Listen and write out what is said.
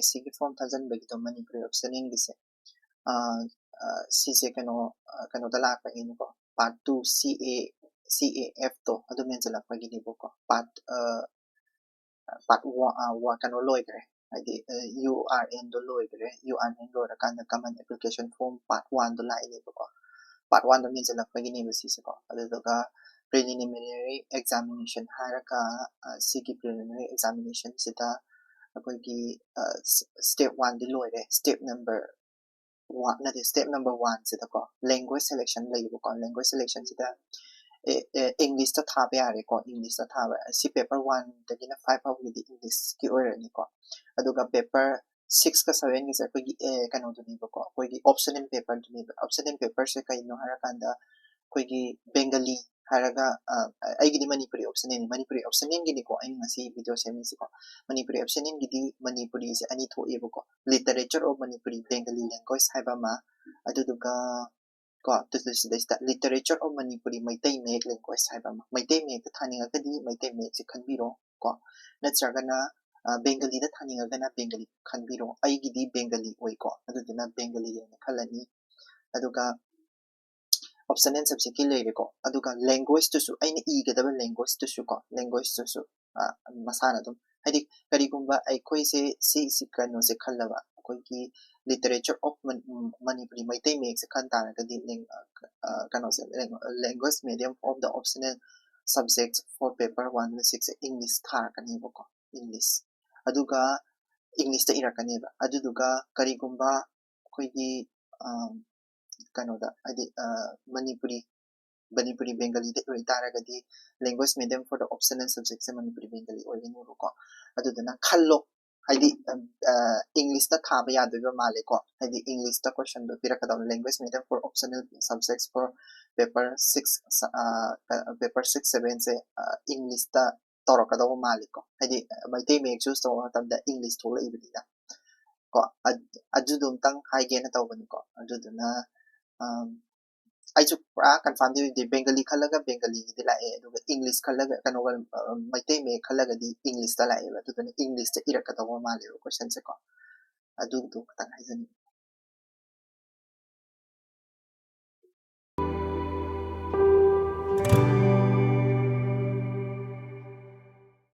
UPSC की form thousand bagi to Manipuri optional gise CC kano dala pa in ko part 2 CAF to adu men jala pa gini ko part 1 kano loy gre adi URN do loy gre URN lo ra kan common application form part 1 do la ini ko part 1 do men jala pa gini CC ko adu ga preliminary examination haraka CG preliminary examination sita akogi step 1 di loy step number 1 na step number 1 sita ko language selection lay ko language selection sita English ta tha ba yare ko English ta tha ba si paper 1 dagi na 5 hour di English ki or ni ko aduga paper 6 ka 7 is akogi kano do ni ko akogi optional paper do ni optional paper se kai no harakanda akogi Bengali haraga aigidi Manipuri optional gini ko ay ngasi video semi ko Manipuri optional gidi Manipuri se ani tho ebo ko literature of Manipuri Bengali language haiba ma aduduga ko to literature of Manipuri Meiteiyekki language haiba ma Meiteiyekki thaninga kadi Meiteiyekki se khanbiro ko natragana Bengali da thaninga gana Bengali khanbiro aigidi Bengali oi ko aduduna Bengali ne khalani aduga optional subject ki leire ko aduga language to su aina igadaba language to su ko language to su masana dum hadi karigumba ai koi se kano se khallaba koi ki literature of Manipuri Meiteiyekki se khan tara gadi kano se language medium of the optional subjects for paper 116 English thar kani ko English aduga English ta irakani ba aduduga karigumba koi ki kanoda adi Manipuri Bengali de taragadi language medium for the optional subjects Manipuri Bengali or in ko adudana khallo hadi English ta thaba yadaba male ko hadi English ta question do pirakada language medium for optional subjects for paper 6 7 se English ta torokada male ko hadi Meiteiyekki choose to tabda English to ibida ko adudum tang haige na tawbani ko aduduna aiju pra confirm di Bengali khalaga Bengali di la aduga English khalaga kanogal Meiteiyekki khalaga di English ta la aduduna English ta irakata wa male question se ko adu tang haijani